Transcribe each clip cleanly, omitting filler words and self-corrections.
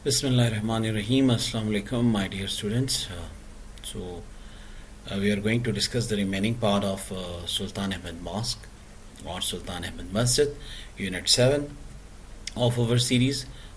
Bismillahirrahmanirrahim. Assalamu alaikum, my dear students. We are going to discuss the remaining part of Sultan Ahmed Mosque or Sultan Ahmed Masjid, Unit 7 of our series.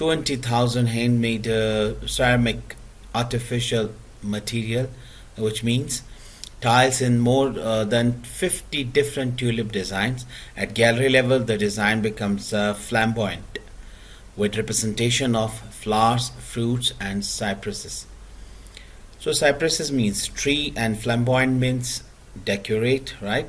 20,000 handmade ceramic artificial material, which means tiles in more than 50 different tulip designs. At gallery level, the design becomes flamboyant, with representation of flowers, fruits, and cypresses. So cypresses means tree and flamboyant means decorate, right?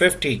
50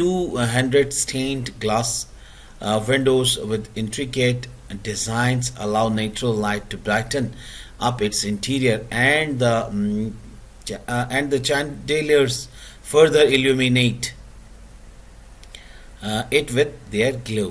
200 stained glass windows with intricate designs allow natural light to brighten up its interior, and the chandeliers further illuminate it with their glow.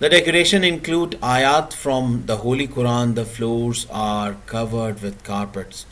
The decoration include ayat from the Holy Quran. The floors are covered with carpets.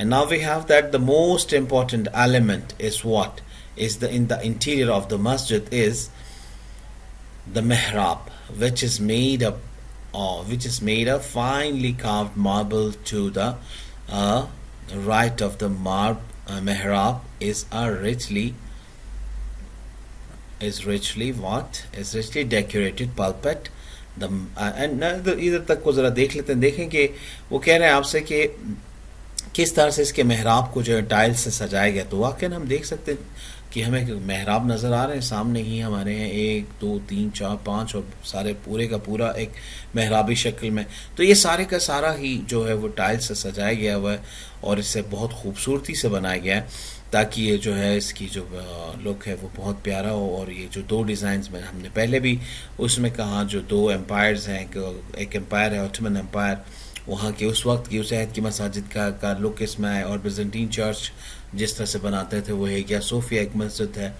And now we have that the most important element is what is in the interior of the masjid is the mihrab, which is made of finely carved marble. To the right of the mihrab is a richly is richly what? Is richly decorated pulpit. The and ادھر تک کو ذرا دیکھ لیتے ہیں. دیکھیں کہ وہ کہہ رہے ہیں آپ سے کہ کس طرح سے اس کے محراب کو جو ہے ٹائل سے سجایا گیا. تو واقعا ہم دیکھ سکتے ہیں کہ ہمیں محراب نظر آ رہے ہیں سامنے ہی ہمارے ہیں 1 2 3 4 5 اور سارے پورے کا پورا ایک محرابی شکل میں. تو یہ سارے کا سارا ہی جو ہے وہ ٹائل سے سجایا گیا ہوا ہے اور اس سے بہت خوبصورتی سے بنایا گیا ہے تاکہ یہ جو ہے اس کی جو لک ہے وہ بہت پیارا ہو. اور یہ جو دو ڈیزائنز میں ہم نے پہلے بھی اس میں کہا جو دو امپائرز ہیں, ایک امپائر ہے آٹومن امپائر, وہاں کے اس وقت کی اس عہد کی مساجد کا لک اس میں ہے, اور بیزنٹین چرچ جس طرح سے بناتے تھے وہ ہیگیا صوفیہ ایک مسجد ہے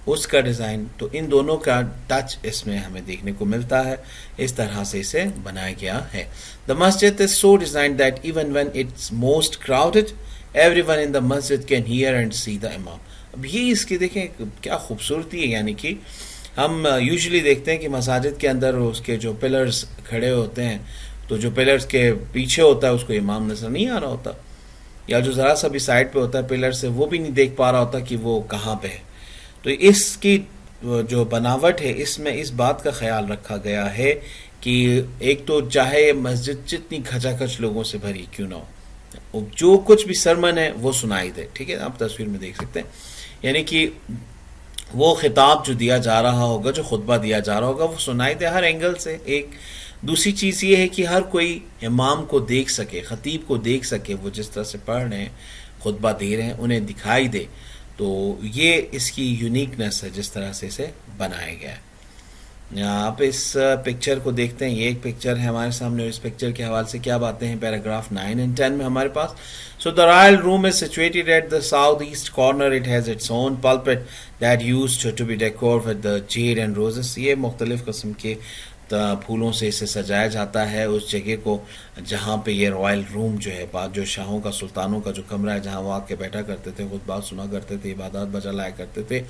اس کا ڈیزائن. تو ان دونوں کا ٹچ اس میں ہمیں دیکھنے کو ملتا ہے. اس طرح سے اسے بنایا گیا ہے. The masjid is so designed that even when it's most crowded, everyone in the masjid can hear and see the imam. اب یہ اس کی دیکھیں کیا خوبصورتی ہے. یعنی کہ ہم یوزلی دیکھتے ہیں کہ مساجد کے اندر اس کے جو پلرز کھڑے ہوتے ہیں تو جو پلرز کے پیچھے ہوتا ہے اس کو امام نظر نہیں آ رہا ہوتا, یا جو ذرا سا بھی سائڈ پہ ہوتا ہے پلر سے وہ بھی نہیں دیکھ پا رہا ہوتا کہ وہ کہاں پہ ہے. تو اس کی جو بناوٹ ہے اس میں اس بات کا خیال رکھا گیا ہے کہ ایک تو چاہے مسجد جتنی کھچا کھچ لوگوں سے بھری کیوں نہ ہو, جو کچھ بھی سرمن ہے وہ سنائی دے. ٹھیک ہے, آپ تصویر میں دیکھ سکتے ہیں. یعنی کہ وہ خطاب جو دیا جا رہا ہوگا, جو خطبہ دیا جا رہا ہوگا وہ سنائی دے ہر اینگل سے. ایک دوسری چیز یہ ہے کہ ہر کوئی امام کو دیکھ سکے, خطیب کو دیکھ سکے, وہ جس طرح سے پڑھ رہے ہیں خطبہ دے رہے ہیں انہیں دکھائی دے. تو یہ اس کی یونیکنیس ہے جس طرح سے اسے بنایا گیا ہے. آپ اس پکچر کو دیکھتے ہیں, یہ ایک پکچر ہے ہمارے سامنے, اور اس پکچر کے حوالے سے کیا باتیں ہیں پیراگراف 9 and 10 میں ہمارے پاس. So the royal room is situated at the southeast corner. It has its own pulpit that used to be decorated with the jade and roses. یہ مختلف قسم کے پھولوں سے اسے سجایا جاتا ہے اس جگہ کو جہاں پہ یہ رائل روم جو ہے, جو شاہوں کا سلطانوں کا جو کمرہ ہے جہاں وہ آ کے بیٹھا کرتے تھے, خطبات سنا کرتے تھے, عبادات بجا لایا کرتے تھے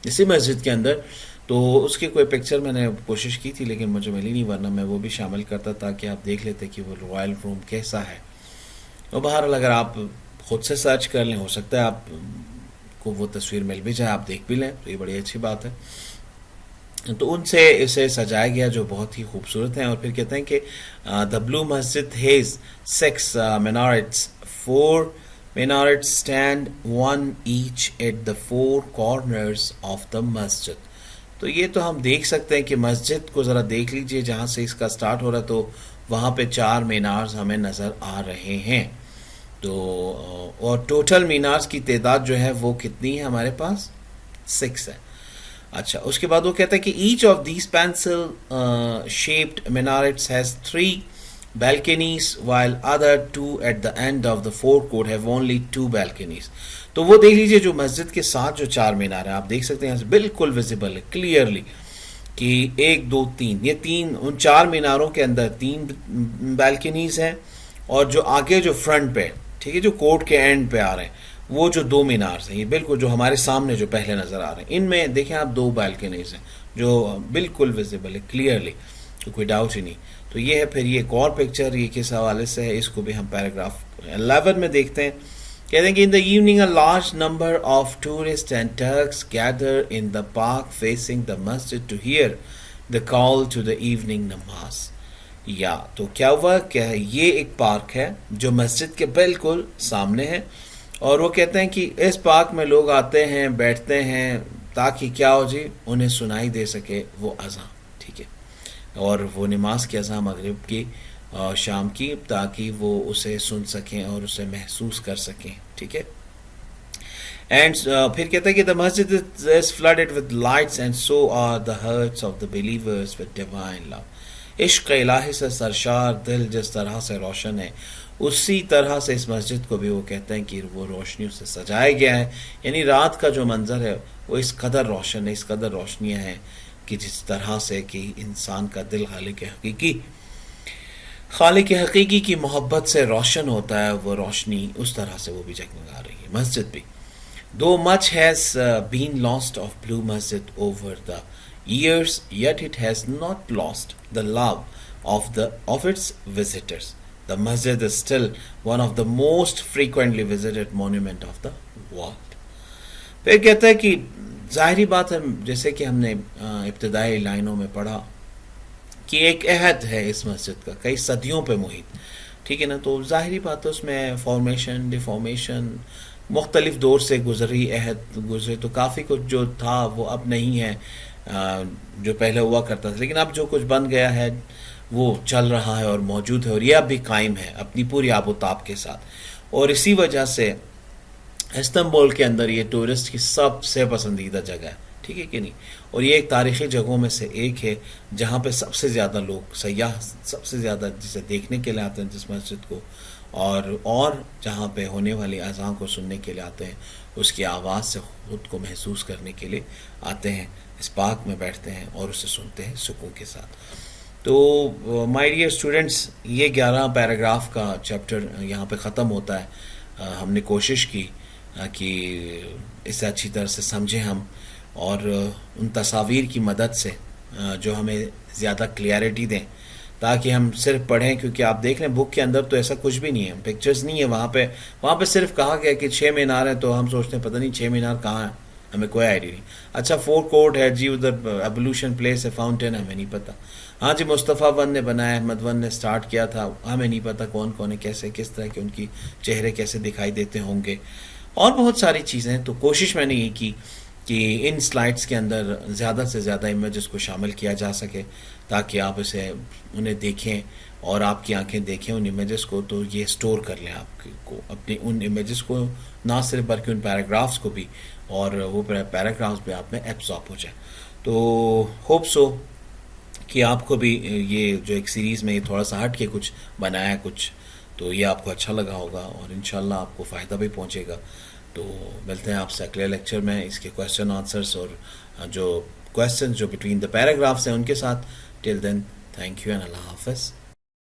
اسی مسجد کے اندر. تو اس کی کوئی پکچر میں نے کوشش کی تھی لیکن مجھے ملی نہیں, ورنہ میں وہ بھی شامل کرتا تاکہ آپ دیکھ لیتے کہ وہ رائل روم کیسا ہے. اور بہرحال اگر آپ خود سے سرچ کر لیں ہو سکتا ہے آپ کو وہ تصویر مل بھی جائے, آپ دیکھ بھی لیں, تو یہ بڑی اچھی بات ہے. تو ان سے اسے سجایا گیا جو بہت ہی خوبصورت ہیں. اور پھر کہتے ہیں کہ دا بلو مسجد has 6 minarets. 4 minarets stand one each at the 4 corners of the masjid. تو یہ تو ہم دیکھ سکتے ہیں کہ مسجد کو ذرا دیکھ لیجئے جہاں سے اس کا سٹارٹ ہو رہا ہے, تو وہاں پہ 4 مینارز ہمیں نظر آ رہے ہیں. تو اور ٹوٹل مینارز کی تعداد جو ہے وہ کتنی ہے ہمارے پاس 6 ہے. اچھا, اس کے بعد وہ کہتا ہے کہ each of these pencil shaped minarets has 3 balconies while other 2 at the end of the forecourt have only 2 balconies. تو وہ دیکھ لیجئے جو مسجد کے ساتھ جو 4 مینار ہیں آپ دیکھ سکتے ہیں یہاں سے بالکل ویزیبل ہے کلیئرلی کہ 1 2 3 یہ 3 ان 4 میناروں کے اندر 3 بالکنیز ہیں, اور جو آگے جو فرنٹ پہ ٹھیک ہے جو کورٹ کے اینڈ پہ آ رہے ہیں وہ جو 2 مینارز ہیں یہ بالکل جو ہمارے سامنے جو پہلے نظر آ رہے ہیں ان میں دیکھیں آپ 2 بالکنیز ہیں جو بالکل ویزیبل ہے کلیئرلی, تو کوئی ڈاؤٹ ہی نہیں. تو یہ ہے. پھر یہ ایک اور پکچر یہ کس حوالے سے ہے اس کو بھی ہم پیراگراف 11 میں دیکھتے ہیں. کہتے ہیں کہ in the evening a large number of tourists and Turks gather in the park facing the masjid to hear the call to the evening namaz. یا تو کیا ہوا کہ یہ ایک پارک ہے جو مسجد کے بالکل سامنے ہے, اور وہ کہتے ہیں کہ اس پارک میں لوگ آتے ہیں بیٹھتے ہیں تاکہ کیا ہو جی انہیں سنائی دے سکے وہ اذان. ٹھیک ہے, اور وہ نماز کی اذان مغرب کی شام کی, تاکہ وہ اسے سن سکیں اور اسے محسوس کر سکیں. ٹھیک ہے. اینڈ پھر کہتا ہے کہ the masjid is flooded with lights and so are the hearts of the believers with divine love. عشق الہی سے سرشار دل جس طرح سے روشن ہے اسی طرح سے اس مسجد کو بھی وہ کہتے ہیں کہ وہ روشنیوں سے سجایا گیا ہے. یعنی رات کا جو منظر ہے وہ اس قدر روشن ہے, اس قدر روشنیاں ہیں کہ جس طرح سے کہ انسان کا دل خالق حقیقی کی محبت سے روشن ہوتا ہے, وہ روشنی اس طرح سے وہ بھی جگمگا رہی ہے مسجد بھی. Though much has been lost of Blue Masjid over the years, yet it has not lost the love of its visitors. The masjid is still one of the most frequently visited monument of the world. پھر کہتا ہے کہ ظاہری بات ہے جیسے کہ ہم نے ابتدائی لائنوں میں پڑھا کہ ایک عہد ہے اس مسجد کا کئی صدیوں پہ محیط، ٹھیک ہے نا. تو ظاہری بات ہے اس میں فارمیشن ڈیفارمیشن مختلف دور سے گزری، عہد گزرے تو کافی کچھ جو تھا وہ اب نہیں ہے جو پہلے ہوا کرتا تھا، لیکن اب جو کچھ بن گیا ہے وہ چل رہا ہے اور موجود ہے، اور یہ اب بھی قائم ہے اپنی پوری آب و تاب کے ساتھ. اور اسی وجہ سے استنبول کے اندر یہ ٹورسٹ کی سب سے پسندیدہ جگہ ہے، ٹھیک ہے کہ نہیں. اور یہ ایک تاریخی جگہوں میں سے ایک ہے جہاں پہ سب سے زیادہ لوگ سیاح سب سے زیادہ جسے دیکھنے کے لیے آتے ہیں جس مسجد کو، اور جہاں پہ ہونے والی اذان کو سننے کے لیے آتے ہیں، اس کی آواز سے خود کو محسوس کرنے کے لیے آتے ہیں، اس پارک میں بیٹھتے ہیں اور اسے سنتے ہیں سکون کے ساتھ. تو مائی ڈیئر اسٹوڈنٹس، یہ 11 پیراگراف کا چیپٹر یہاں پہ ختم ہوتا ہے. ہم نے کوشش کی کہ اسے اچھی طرح سے سمجھیں ہم، اور ان تصاویر کی مدد سے جو ہمیں زیادہ کلیئرٹی دیں، تاکہ ہم صرف پڑھیں. کیونکہ آپ دیکھ لیں بک کے اندر تو ایسا کچھ بھی نہیں ہے، پکچرز نہیں ہے وہاں پہ صرف کہا گیا کہ 6 مینار ہیں، تو ہم سوچتے ہیں پتہ نہیں 6 مینار کہاں ہیں، ہمیں کوئی آئیڈیا نہیں. اچھا 4 کورٹ ہے جی، ادھر ایبولوشن پلیس ہے، فاؤنٹین، ہمیں نہیں پتہ. ہاں جی مصطفیٰ ون نے بنایا، احمد ون نے سٹارٹ کیا تھا، ہمیں نہیں پتہ کون ہے، کیسے کس طرح کے ان کی چہرے کیسے دکھائی دیتے ہوں گے، اور بہت ساری چیزیں. تو کوشش میں نے یہ کی کہ ان سلائڈس کے اندر زیادہ سے زیادہ امیجز کو شامل کیا جا سکے، تاکہ آپ انہیں دیکھیں اور آپ کی آنکھیں دیکھیں ان امیجز کو، تو یہ سٹور کر لیں آپ کو اپنی ان امیجز کو، نہ صرف بلکہ ان پیراگرافس کو بھی، اور وہ پیراگرافس بھی آپ میں ایبزارب ہو جائیں. تو ہوپ سو کہ آپ کو بھی یہ جو ایک سیریز میں یہ تھوڑا سا ہٹ کے کچھ بنایا کچھ، تو یہ آپ کو اچھا لگا ہوگا اور انشاءاللہ آپ کو فائدہ بھی پہنچے گا. تو ملتے ہیں آپ سے اگلے لیکچر میں اس کے کویشچن آنسرس اور جو کویشچنز جو بٹوین دا پیراگرافس ہیں ان کے ساتھ. ٹل دین تھینک یو اینڈ اللہ حافظ.